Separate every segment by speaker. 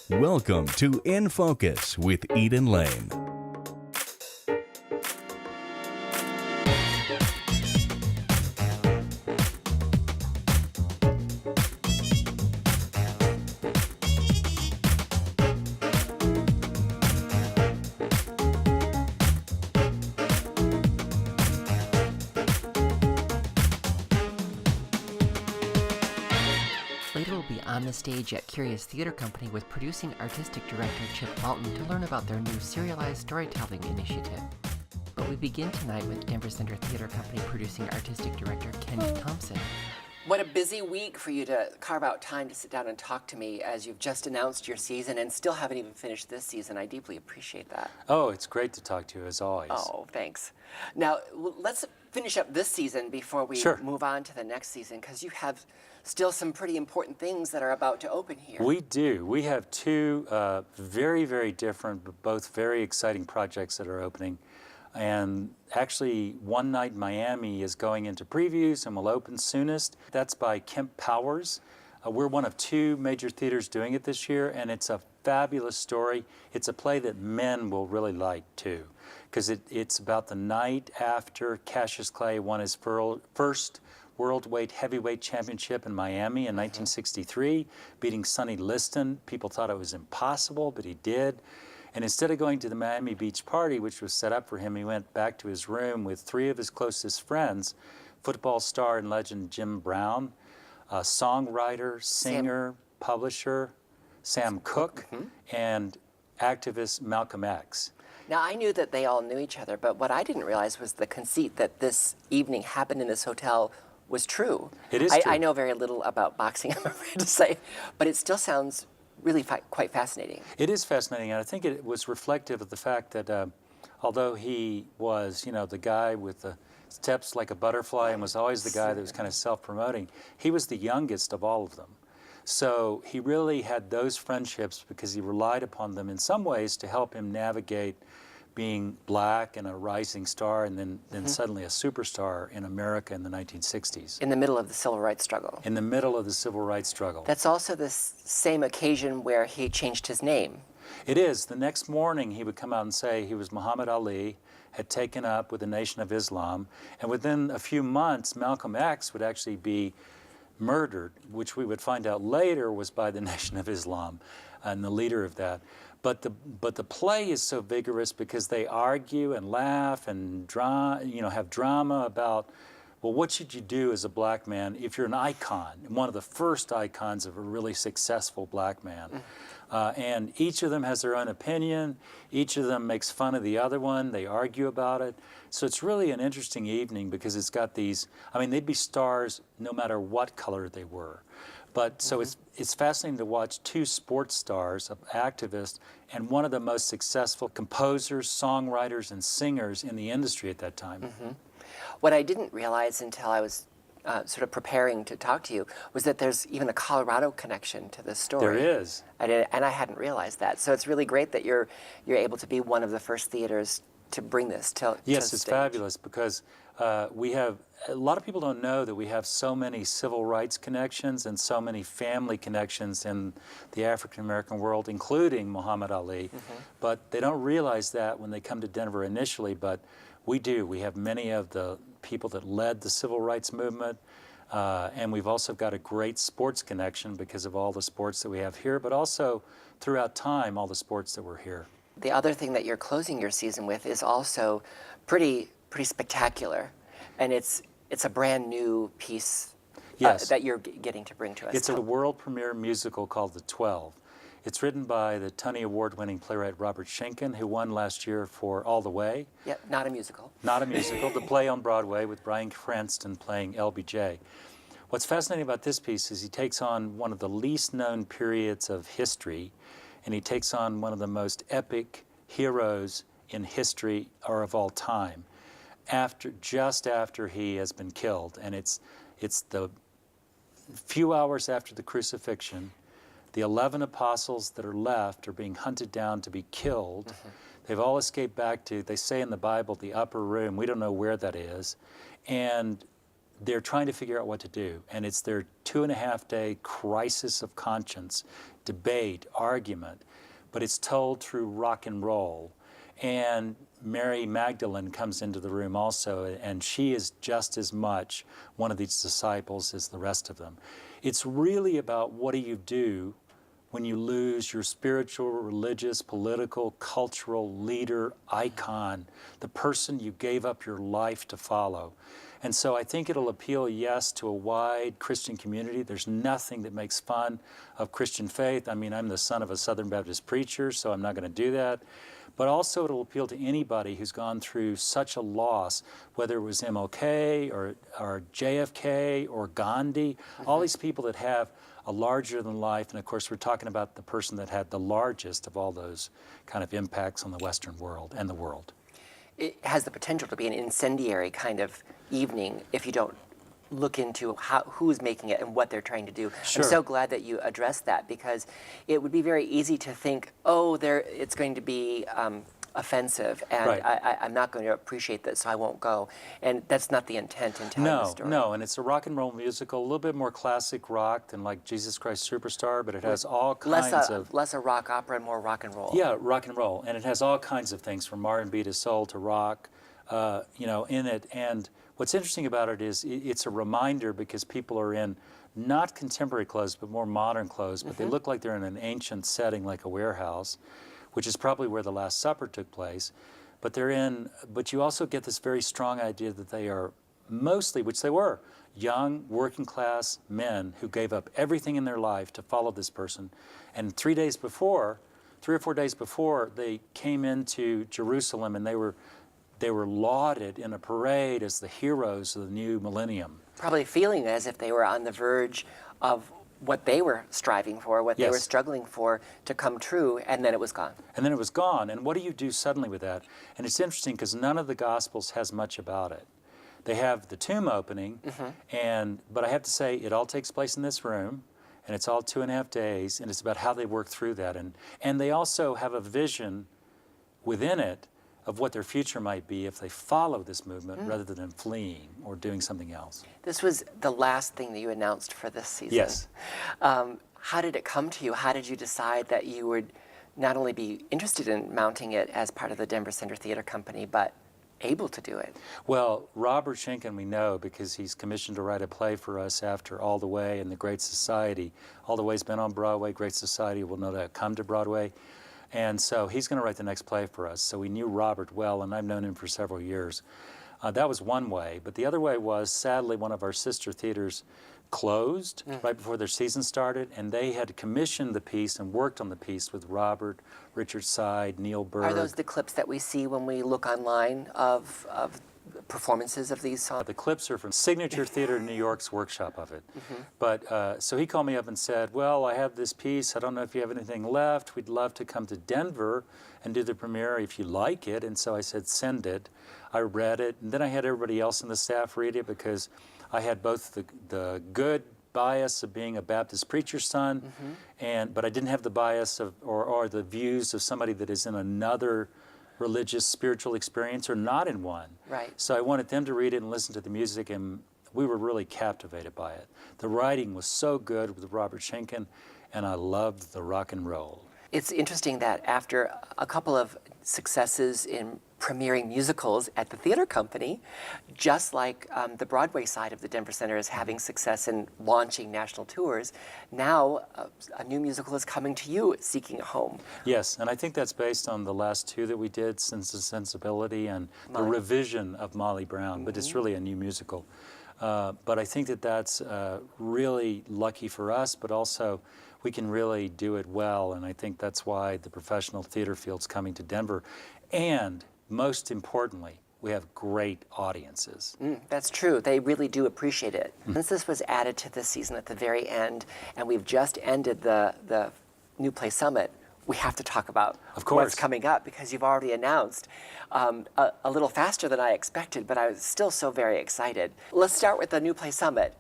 Speaker 1: Welcome to In Focus with Eden Lane.
Speaker 2: Later we'll be on the stage at Curious Theater Company with producing artistic director Chip Walton to learn about their new serialized storytelling initiative. But we begin tonight with Denver Center Theater Company producing artistic director Kent Thompson. What a busy week for you to carve out time to sit down and talk to me as you've just announced your season and still haven't even finished this season. I deeply appreciate that.
Speaker 3: Oh, it's great to talk to you as always.
Speaker 2: Oh, thanks. Now, let's finish up this season before we move on to the next season, because you have still some pretty important things that are about to open here.
Speaker 3: We do. We have two very, very different, but both very exciting projects that are opening. And actually, One Night Miami is going into previews and will open soonest. That's by Kemp Powers. We're one of two major theaters doing it this year, and it's a fabulous story. It's a play that men will really like, too, because it's about the night after Cassius Clay won his first World Heavyweight Championship in Miami in 1963, beating Sonny Liston. People thought it was impossible, but he did. And instead of going to the Miami Beach party, which was set up for him, he went back to his room with three of his closest friends, football star and legend Jim Brown, songwriter, singer, publisher Sam Cooke, and activist Malcolm X.
Speaker 2: Now, I knew that they all knew each other, but what I didn't realize was the conceit that this evening happened in this hotel was true.
Speaker 3: It is true.
Speaker 2: I know very little about boxing, I'm afraid to say, but it still sounds really quite fascinating.
Speaker 3: It is fascinating, and I think it was reflective of the fact that although he was, the guy with the steps like a butterfly and was always the guy that was kind of self-promoting, he was the youngest of all of them. So he really had those friendships because he relied upon them in some ways to help him navigate being black and a rising star and then suddenly a superstar in America in the 1960s.
Speaker 2: In the middle of the civil rights struggle.
Speaker 3: In the middle of the civil rights struggle.
Speaker 2: That's also the same occasion where he changed his name.
Speaker 3: It is. The next morning he would come out and say he was Muhammad Ali, had taken up with the Nation of Islam, and within a few months Malcolm X would actually be murdered, which we would find out later was by the Nation of Islam and the leader of that. But the play is so vigorous because they argue and laugh and have drama about, well, what should you do as a black man if you're an icon, one of the first icons of a really successful black man. And each of them has their own opinion. Each of them makes fun of the other one. They argue about it. So it's really an interesting evening because it's got these, they'd be stars no matter what color they were. But so it's fascinating to watch two sports stars, activists, and one of the most successful composers, songwriters, and singers in the industry at that time.
Speaker 2: What I didn't realize until I was sort of preparing to talk to you was that there's even a Colorado connection to this story.
Speaker 3: There is.
Speaker 2: And I hadn't realized that. So it's really great that you're able to be one of the first theaters to bring this to
Speaker 3: Yes,
Speaker 2: the
Speaker 3: it's
Speaker 2: stage.
Speaker 3: fabulous because we have, a lot of people don't know that we have so many civil rights connections and so many family connections in the African American world, including Muhammad Ali. But they don't realize that when they come to Denver initially, but we do. We have many of the people that led the civil rights movement, and we've also got a great sports connection because of all the sports that we have here, but also throughout time, all the sports that were here.
Speaker 2: The other thing that you're closing your season with is also pretty spectacular, and it's a brand new piece that you're getting to bring to us.
Speaker 3: It's a world premiere musical called The 12. It's written by the Tony Award-winning playwright Robert Schenken, who won last year for All the Way.
Speaker 2: Yeah, not a musical.
Speaker 3: Not a musical, the play on Broadway with Bryan Cranston playing LBJ. What's fascinating about this piece is he takes on one of the least known periods of history, and he takes on one of the most epic heroes in history or of all time, just after he has been killed. And it's the few hours after the crucifixion. The 11 apostles that are left are being hunted down to be killed. They've all escaped back to, they say in the Bible, the upper room. We don't know where that is. And they're trying to figure out what to do. And it's their 2.5-day crisis of conscience, debate, argument, but it's told through rock and roll. And Mary Magdalene comes into the room also, and she is just as much one of these disciples as the rest of them. It's really about what do you do when you lose your spiritual, religious, political, cultural leader, icon, the person you gave up your life to follow. And so I think it'll appeal, yes, to a wide Christian community. There's nothing that makes fun of Christian faith. I mean, I'm the son of a Southern Baptist preacher, so I'm not going to do that. But also it'll appeal to anybody who's gone through such a loss, whether it was MLK or JFK or Gandhi, all these people that have a larger than life, and of course we're talking about the person that had the largest of all those kind of impacts on the Western world and the world.
Speaker 2: It has the potential to be an incendiary kind of evening if you don't look into who's making it and what they're trying to do.
Speaker 3: Sure.
Speaker 2: I'm so glad that you addressed that, because it would be very easy to think, oh, it's going to be offensive, and
Speaker 3: right.
Speaker 2: I'm not going to appreciate this, so I won't go. And that's not the intent in telling the story.
Speaker 3: No, and it's a rock and roll musical, a little bit more classic rock than like Jesus Christ Superstar, but it has all kinds of...
Speaker 2: Less a rock opera and more rock and roll.
Speaker 3: Yeah, rock and roll, and it has all kinds of things from R&B to soul to rock, in it. And what's interesting about it is it's a reminder, because people are in not contemporary clothes, but more modern clothes, but they look like they're in an ancient setting like a warehouse, which is probably where the Last Supper took place. But but you also get this very strong idea that they are mostly, which they were, young, working class men who gave up everything in their life to follow this person. And 3 or 4 days before, they came into Jerusalem, and they were lauded in a parade as the heroes of the new millennium.
Speaker 2: Probably feeling as if they were on the verge of what they were striving for, what they were struggling for to come true, and then it was gone.
Speaker 3: And then it was gone. And what do you do suddenly with that? And it's interesting because none of the Gospels has much about it. They have the tomb opening, but I have to say it all takes place in this room, and it's all 2.5 days, and it's about how they work through that. And they also have a vision within it of what their future might be if they follow this movement rather than fleeing or doing something else.
Speaker 2: This was the last thing that you announced for this season.
Speaker 3: Yes.
Speaker 2: How did it come to you? How did you decide that you would not only be interested in mounting it as part of the Denver Center Theater Company, but able to do it?
Speaker 3: Well, Robert Schenken we know because he's commissioned to write a play for us after All the Way and The Great Society. All the Way's been on Broadway, Great Society will no doubt come to Broadway. And so he's going to write the next play for us. So we knew Robert well, and I've known him for several years. That was one way. But the other way was, sadly, one of our sister theaters closed right before their season started, and they had commissioned the piece and worked on the piece with Robert, Richard Seid, Neil Berg.
Speaker 2: Are those the clips that we see when we look online of performances of these songs?
Speaker 3: The clips are from Signature Theater New York's workshop of it. But so he called me up and said, well, I have this piece. I don't know if you have anything left. We'd love to come to Denver and do the premiere if you like it. And so I said, send it. I read it. And then I had everybody else in the staff read it, because I had both the good bias of being a Baptist preacher's son, but I didn't have the bias of or the views of somebody that is in another religious, spiritual experience or not in one.
Speaker 2: Right.
Speaker 3: So I wanted them to read it and listen to the music, and we were really captivated by it. The writing was so good with Robert Schenken, and I loved the rock and roll.
Speaker 2: It's interesting that after a couple of successes in premiering musicals at the theater company, just like the Broadway side of the Denver Center is having success in launching national tours, now a new musical is coming to you seeking a home.
Speaker 3: Yes, and I think that's based on the last two that we did, Sense and Sensibility and the revision of Molly Brown, but it's really a new musical. But I think that that's really lucky for us, but also we can really do it well, and I think that's why the professional theater field's coming to Denver. And most importantly, we have great audiences.
Speaker 2: That's true. They really do appreciate it. Since this was added to this season at the very end, and we've just ended the New Play Summit, we have to talk about what's coming up, because you've already announced a little faster than I expected, but I was still so very excited. Let's start with the New Play Summit.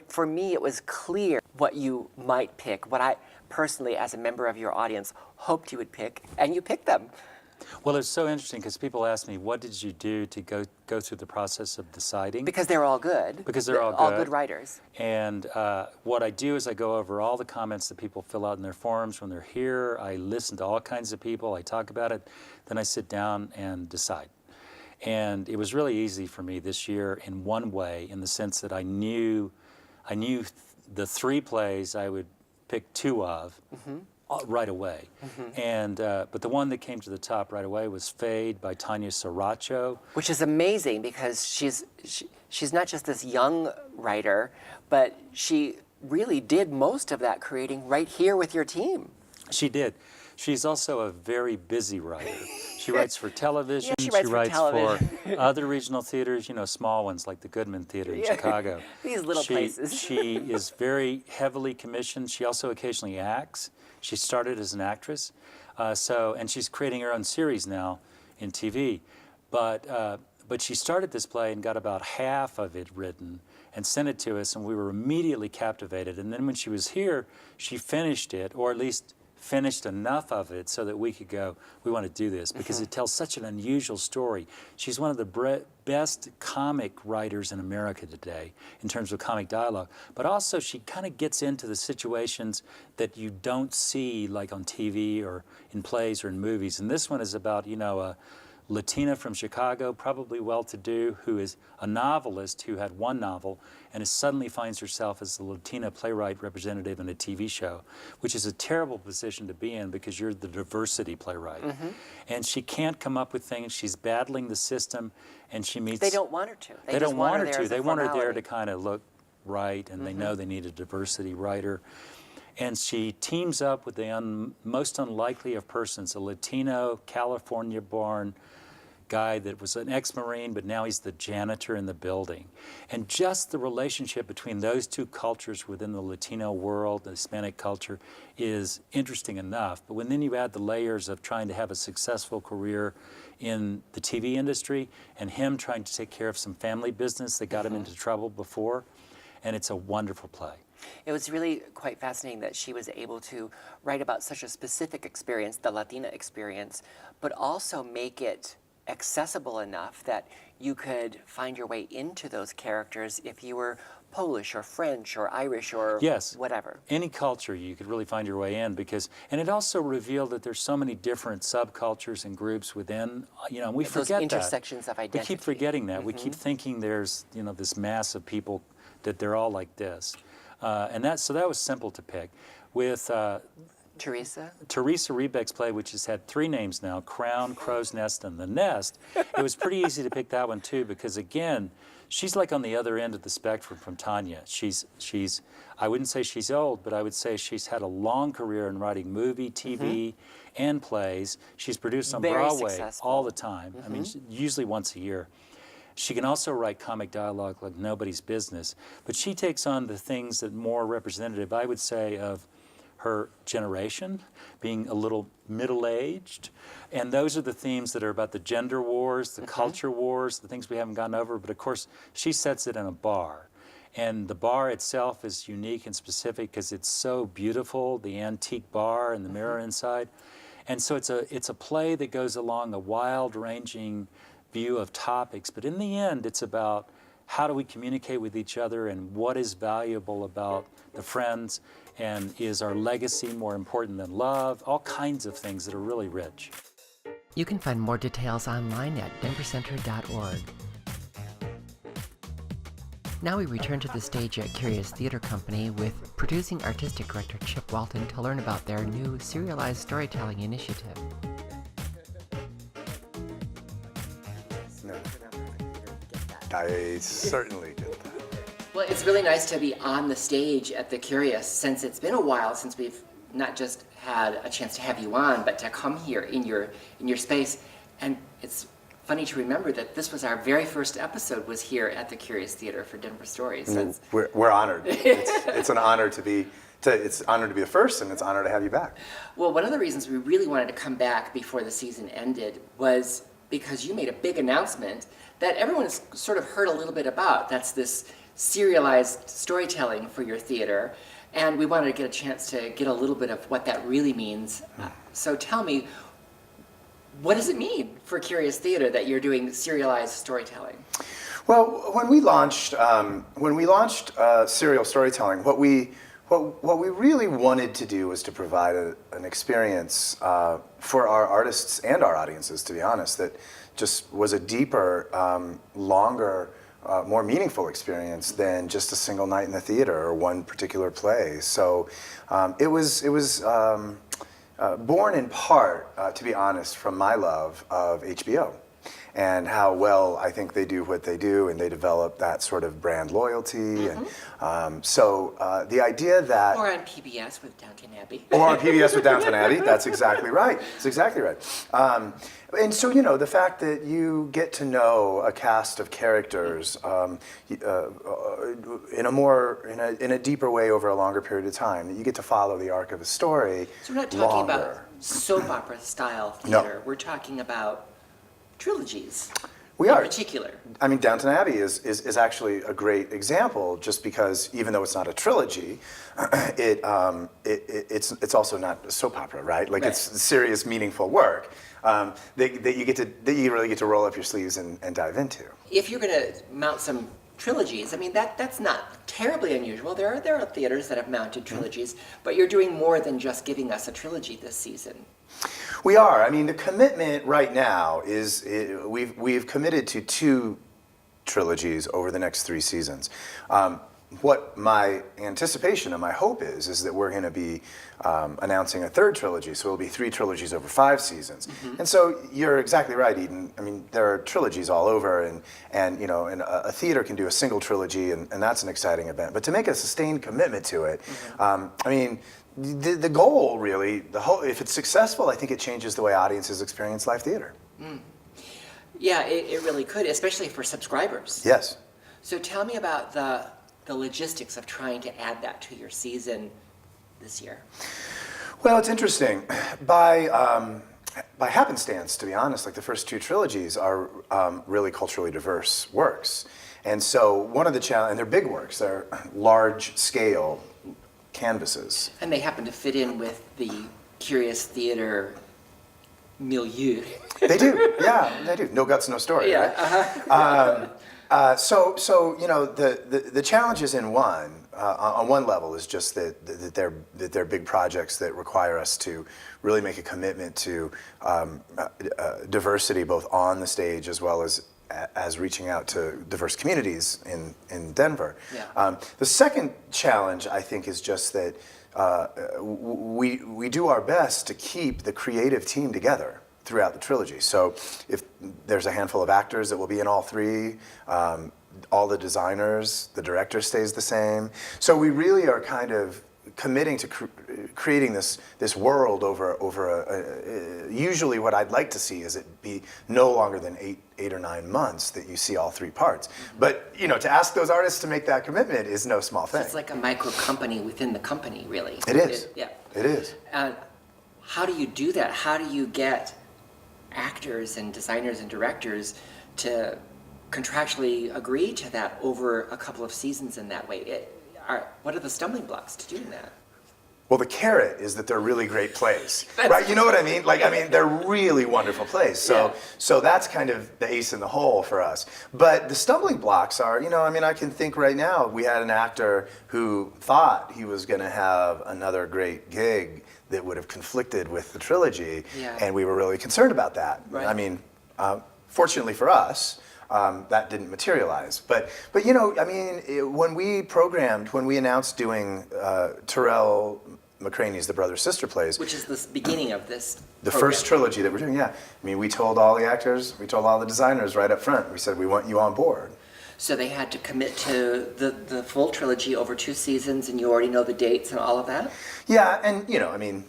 Speaker 2: For me, it was clear what you might pick, what I personally, as a member of your audience, hoped you would pick, and you picked them.
Speaker 3: Well, it's so interesting because people ask me, what did you do to go go through the process of deciding.
Speaker 4: Because they're all good.
Speaker 3: Because they're all
Speaker 4: All
Speaker 3: good.
Speaker 4: good writers.
Speaker 3: And what I do is I go over all the comments that people fill out in their forums when they're here. I listen to all kinds of people. I talk about it. Then I sit down and decide. And it was really easy for me this year in one way, in the sense that I knew the 3 plays I would pick 2 of right away. And but the one that came to the top right away was Fade by Tanya Saracho.
Speaker 4: Which is amazing because she's not just this young writer, but she really did most of that creating right here with your team.
Speaker 3: She did. She's also a very busy writer. She writes for television.
Speaker 4: Yeah, she writes for television.
Speaker 3: For other regional theaters, small ones like the Goodman Theater in Chicago.
Speaker 4: These little places.
Speaker 3: She is very heavily commissioned. She also occasionally acts. She started as an actress. And she's creating her own series now in TV. But she started this play and got about half of it written and sent it to us, and we were immediately captivated. And then when she was here, she finished it, or at least finished enough of it so that we could go, we want to do this, because it tells such an unusual story. She's one of the best comic writers in America today in terms of comic dialogue, but also she kind of gets into the situations that you don't see like on TV or in plays or in movies. And this one is about, a Latina from Chicago, probably well-to-do, who is a novelist who had one novel and suddenly finds herself as the Latina playwright representative in a TV show, which is a terrible position to be in because you're the diversity playwright. And she can't come up with things. She's battling the system, and she meets...
Speaker 4: They don't want her to.
Speaker 3: They don't want her to. They want her there
Speaker 4: formality.
Speaker 3: to kind of look right, and they know they need a diversity writer. And she teams up with the most unlikely of persons, a Latino, California-born guy that was an ex-Marine, but now he's the janitor in the building. And just the relationship between those two cultures within the Latino world, the Hispanic culture, is interesting enough. But when then you add the layers of trying to have a successful career in the TV industry and him trying to take care of some family business that got him into trouble before, and it's a wonderful play.
Speaker 4: It was really quite fascinating that she was able to write about such a specific experience, the Latina experience, but also make it accessible enough that you could find your way into those characters if you were Polish or French or Irish or whatever.
Speaker 3: Any culture you could really find your way in, because, and it also revealed that there's so many different subcultures and groups within, and we forget that.
Speaker 4: Those intersections of identity.
Speaker 3: We keep forgetting that. We keep thinking there's, this mass of people that they're all like this. So that was simple to pick. With
Speaker 4: Teresa
Speaker 3: Rebeck's play, which has had 3 names now, Crown, Crow's Nest, and The Nest, it was pretty easy to pick that one too, because again, she's like on the other end of the spectrum from Tanya. She's I wouldn't say she's old, but I would say she's had a long career in writing movie, TV, and plays. She's produced on Broadway
Speaker 4: successful.
Speaker 3: all the time. I mean, usually once a year. She can also write comic dialogue like nobody's business, but she takes on the things that more representative, I would say, of her generation, being a little middle-aged. And those are the themes that are about the gender wars, the culture wars, the things we haven't gotten over. But of course, she sets it in a bar. And the bar itself is unique and specific because it's so beautiful, the antique bar and the mirror inside. And so it's a play that goes along a wide-ranging view of topics. But in the end, it's about how do we communicate with each other and what is valuable about the friends, and is our legacy more important than love? All kinds of things that are really rich.
Speaker 2: You can find more details online at denvercenter.org. Now we return to the stage at Curious Theater Company with producing artistic director Chip Walton to learn about their new serialized storytelling initiative.
Speaker 5: I certainly did that.
Speaker 4: Well, it's really nice to be on the stage at the Curious, since it's been a while since we've not just had a chance to have you on, but to come here in your space. And it's funny to remember that this was our very first episode was here at the Curious Theater for Denver Stories.
Speaker 5: We're honored. It's an honor to be. It's an honor to be the first, and it's an honor to have you back.
Speaker 4: Well, one of the reasons we really wanted to come back before the season ended was because you made a big announcement that everyone has sort of heard a little bit about. That's this serialized storytelling for your theater, and we wanted to get a chance to get a little bit of what that really means. So tell me, What does it mean for Curious Theater that you're doing serialized storytelling?
Speaker 5: Well, when we launched serial storytelling, what we really wanted to do was to provide an experience for our artists and our audiences, to be honest, that just was a deeper, longer, more meaningful experience than just a single night in the theater or one particular play. So it was born in part, to be honest, from my love of HBO and how well I think they do what they do, and they develop that sort of brand loyalty. And so the idea that...
Speaker 4: Or on PBS with Downton Abbey.
Speaker 5: Or on PBS with Downton Abbey, that's exactly right. That's exactly right. And so, you know, the fact that you get to know a cast of characters in a deeper way over a longer period of time, that you get to follow the arc of a story.
Speaker 4: So we're not talking about soap opera style theater.
Speaker 5: No.
Speaker 4: We're talking about trilogies.
Speaker 5: We are.
Speaker 4: In particular.
Speaker 5: I mean, Downton Abbey is actually a great example, just because even though it's not a trilogy, it's also not a soap opera, right? Like, it's serious, meaningful work that you really get to roll up your sleeves and dive into.
Speaker 4: If you're going to mount some trilogies, I mean, that's not terribly unusual. There are theaters that have mounted trilogies, but you're doing more than just giving us a trilogy this season.
Speaker 5: We are. I mean, the commitment right now is we've committed to 2 trilogies over the next 3 seasons. What my anticipation and my hope is that we're going to be announcing a 3rd trilogy, so it'll be 3 trilogies over 5 seasons. And so you're exactly right, Eden. I mean, there are trilogies all over, and you know, and a theater can do a single trilogy, and that's an exciting event. But to make a sustained commitment to it, I mean, the goal really, if it's successful, I think it changes the way audiences experience live theater.
Speaker 4: Yeah, it really could, especially for subscribers.
Speaker 5: Yes.
Speaker 4: So tell me about the logistics of trying to add that to your season this year.
Speaker 5: Well, it's interesting. By happenstance, to be honest, like the first 2 trilogies are really culturally diverse works. And so one of the challenges, and they're big works, they're large scale canvases.
Speaker 4: And they happen to fit in with the Curious Theater milieu.
Speaker 5: They do, yeah, they do. No guts, no story,
Speaker 4: Yeah,
Speaker 5: right? So you know, the challenges in on one level is just that they're big projects that require us to really make a commitment to diversity, both on the stage as well as reaching out to diverse communities in Denver.
Speaker 4: Yeah.
Speaker 5: The second challenge, I think, is just that we do our best to keep the creative team together throughout the trilogy. So if there's a handful of actors that will be in all 3, all the designers, the director stays the same. So we really are kind of committing to creating this world over usually what I'd like to see is it be no longer than 8 or 9 months that you see all 3 parts. But you know, to ask those artists to make that commitment is no small thing.
Speaker 4: It's like a micro company within the company, really.
Speaker 5: It is.
Speaker 4: Yeah.
Speaker 5: It is.
Speaker 4: How do you do that? How do you get actors and designers and directors to contractually agree to that over a couple of seasons in that way? What are the stumbling blocks to doing that?
Speaker 5: Well, the carrot is that they're really great plays, right? You know what I mean? Like, I mean, they're really wonderful plays. So that's kind of the ace in the hole for us. But the stumbling blocks are, you know, I mean, I can think right now, we had an actor who thought he was going to have another great gig that would have conflicted with the trilogy, and we were really concerned about that.
Speaker 4: Right.
Speaker 5: I mean, fortunately for us, that didn't materialize. But you know, I mean, when we announced doing Terrell McCraney's The Brother-Sister plays,
Speaker 4: which is the beginning of this
Speaker 5: the
Speaker 4: program.
Speaker 5: first trilogy that we're doing, I mean, we told all the actors, we told all the designers right up front, we said, we want you on board.
Speaker 4: So they had to commit to the full trilogy over 2 seasons, and you already know the dates and all of that?
Speaker 5: Yeah, and you know, I mean,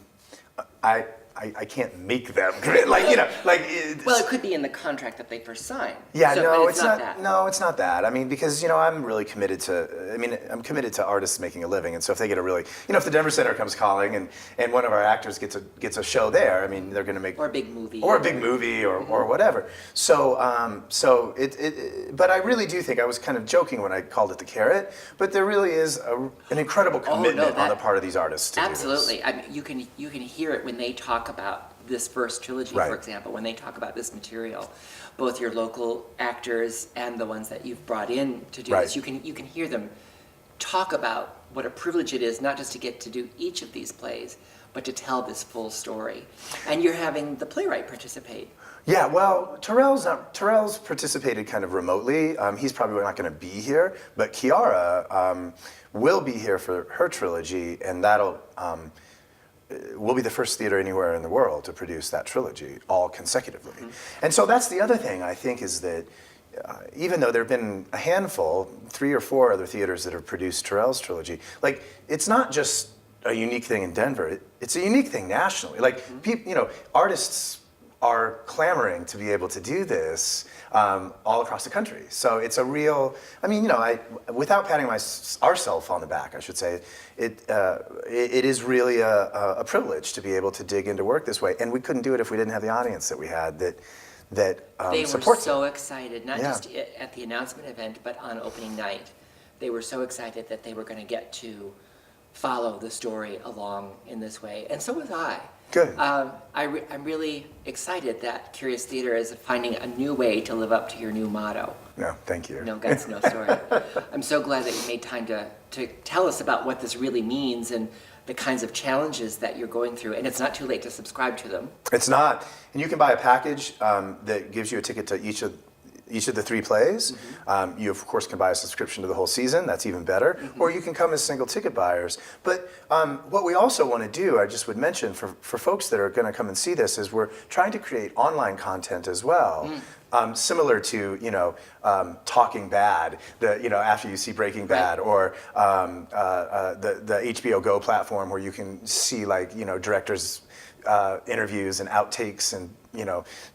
Speaker 5: I can't make them commit, like, you know, like.
Speaker 4: Well, it could be in the contract that they first signed.
Speaker 5: Yeah,
Speaker 4: so,
Speaker 5: no,
Speaker 4: it's not that.
Speaker 5: No, it's not that. I mean, because, you know, I'm really committed to, I mean, I'm committed to artists making a living, and so if they get a really, you know, if the Denver Center comes calling and one of our actors gets a show there, I mean, they're going to make.
Speaker 4: Or a big movie.
Speaker 5: Or a big movie, or whatever. So, but I really do think, I was kind of joking when I called it the carrot, but there really is an incredible commitment on the part of these artists to do this.
Speaker 4: Absolutely. I mean, you can hear it when they talk talk about this first trilogy,
Speaker 5: Right.
Speaker 4: for example, when they talk about this material, both your local actors and the ones that you've brought in to do
Speaker 5: Right.
Speaker 4: this, you can hear them talk about what a privilege it is, not just to get to do each of these plays, but to tell this full story. And you're having the playwright participate.
Speaker 5: Yeah, well, Terrell's participated kind of remotely. He's probably not going to be here, but Kiara will be here for her trilogy, and that'll we'll be the first theater anywhere in the world to produce that trilogy all consecutively. Mm-hmm. And so that's the other thing I think is that even though there have been a handful, 3 or 4 other theaters that have produced Terrell's trilogy, like it's not just a unique thing in Denver. It's a unique thing nationally. Like artists are clamoring to be able to do this all across the country. So it's a real, without patting ourselves on the back, I should say, it is really a privilege to be able to dig into work this way. And we couldn't do it if we didn't have the audience that we had that
Speaker 4: They were
Speaker 5: supports
Speaker 4: so
Speaker 5: it.
Speaker 4: excited, not
Speaker 5: Yeah.
Speaker 4: just at the announcement event, but on opening night. They were so excited that they were going to get to follow the story along in this way. And so was I.
Speaker 5: Good.
Speaker 4: I'm really excited that Curious Theater is finding a new way to live up to your new motto.
Speaker 5: No, thank you.
Speaker 4: No guts, no story. I'm so glad that you made time to tell us about what this really means and the kinds of challenges that you're going through. And it's not too late to subscribe to them.
Speaker 5: It's not. And you can buy a package that gives you a ticket to each of the 3 plays. Mm-hmm. You, of course, can buy a subscription to the whole season. That's even better. Mm-hmm. Or you can come as single ticket buyers. But what we also want to do, I just would mention, for folks that are going to come and see this, is we're trying to create online content as well. Similar to, Talking Bad, after you see Breaking Bad,
Speaker 4: Right.
Speaker 5: or the HBO Go platform where you can see, directors' interviews and outtakes and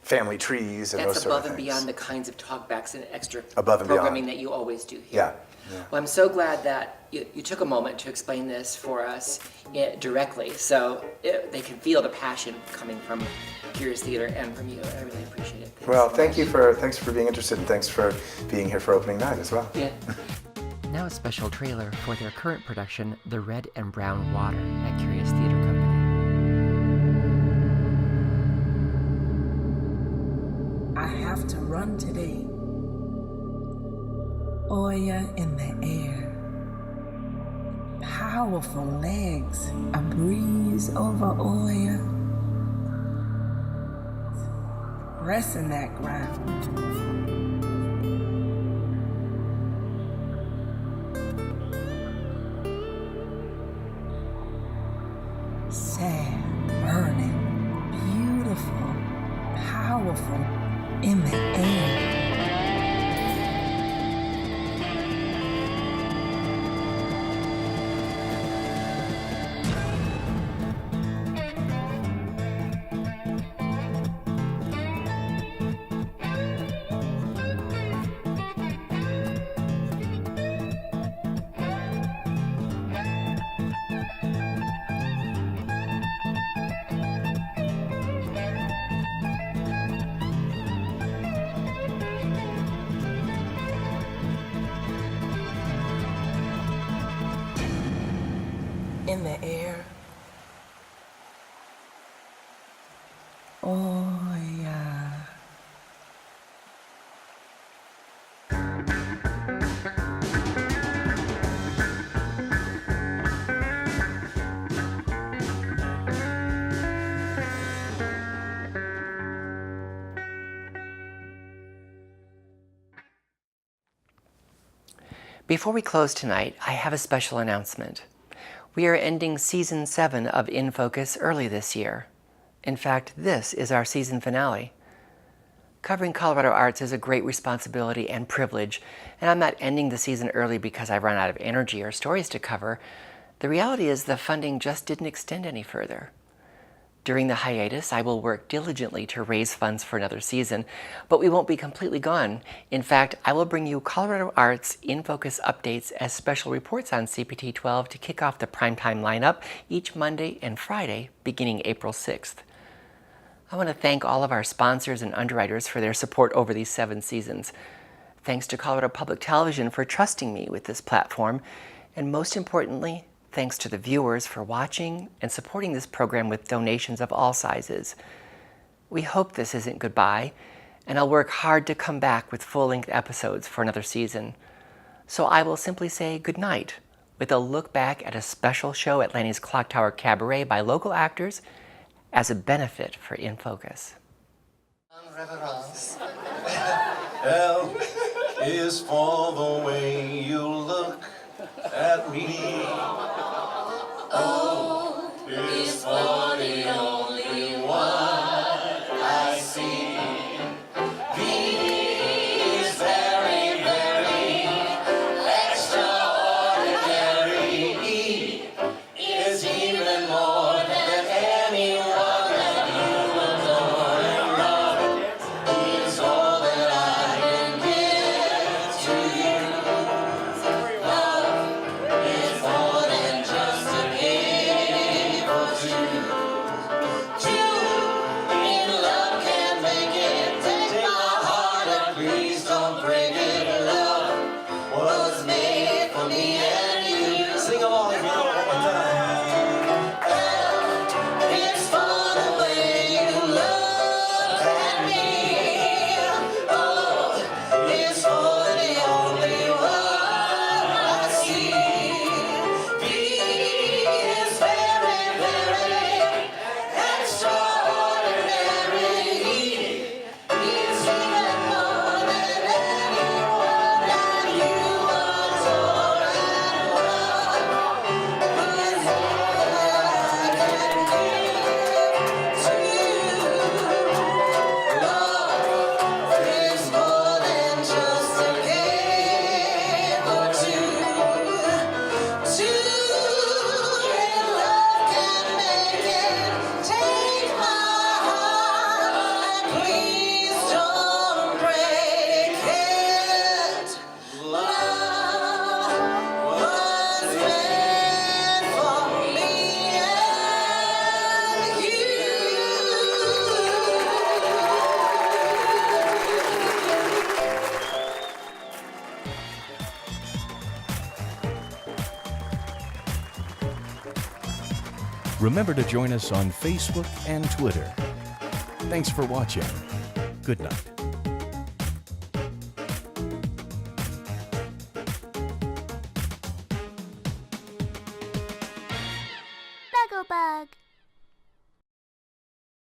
Speaker 5: family trees and
Speaker 4: That's
Speaker 5: those sort of
Speaker 4: above and
Speaker 5: things.
Speaker 4: beyond the kinds of talkbacks and extra
Speaker 5: Above and
Speaker 4: programming
Speaker 5: beyond.
Speaker 4: that you always do
Speaker 5: Yeah.
Speaker 4: here. Well, I'm so glad that you took a moment to explain this for us directly, so they can feel the passion coming from Curious Theater and from you. I really appreciate it. Thanks
Speaker 5: Well,
Speaker 4: so
Speaker 5: thanks
Speaker 4: much.
Speaker 5: for being interested, and thanks for being here for opening night as well.
Speaker 4: Yeah.
Speaker 2: Now a special trailer for their current production, The Red and Brown Water, at Curious Theater Company.
Speaker 6: I have to run today. Oya in the air. Powerful legs. A breeze over Oya. Pressing that ground. Sad, burning, beautiful, powerful, in the air. In the air. Oh, yeah.
Speaker 2: Before we close tonight, I have a special announcement. We are ending Season 7 of In Focus early this year. In fact, this is our season finale. Covering Colorado arts is a great responsibility and privilege, and I'm not ending the season early because I've run out of energy or stories to cover. The reality is the funding just didn't extend any further. During the hiatus, I will work diligently to raise funds for another season, but we won't be completely gone. In fact, I will bring you Colorado Arts In Focus updates as special reports on CPT 12 to kick off the primetime lineup each Monday and Friday beginning April 6th. I want to thank all of our sponsors and underwriters for their support over these 7 seasons. Thanks to Colorado Public Television for trusting me with this platform, and most importantly, Thanks to the viewers for watching and supporting this program with donations of all sizes. We hope this isn't goodbye, and I'll work hard to come back with full-length episodes for another season. So I will simply say good night with a look back at a special show at Lanny's Clock Tower Cabaret by local actors as a benefit for In Focus.
Speaker 7: L is for the way you look at me. O is for the only one I see. V is very, very extraordinary. E is even more than anyone that you adore and love. Is all that I can give to you. Love is more than just a gift or two. Two in love can make it. Take my heart and please don't break it. Love was made for me and you. Sing along if you know it one more time. It's for the way you look at me. Oh, it's for the only one I see. V is very, very extraordinary. E is even more than anyone that you adore and love. Is all that I can give to you. Love is more than just a game or two. Two in love can make it. Take my heart and please don't break it. Love was meant for me and you.
Speaker 1: Remember to join us on Facebook and Twitter. Thanks for watching. Good night.
Speaker 8: Snugglebug.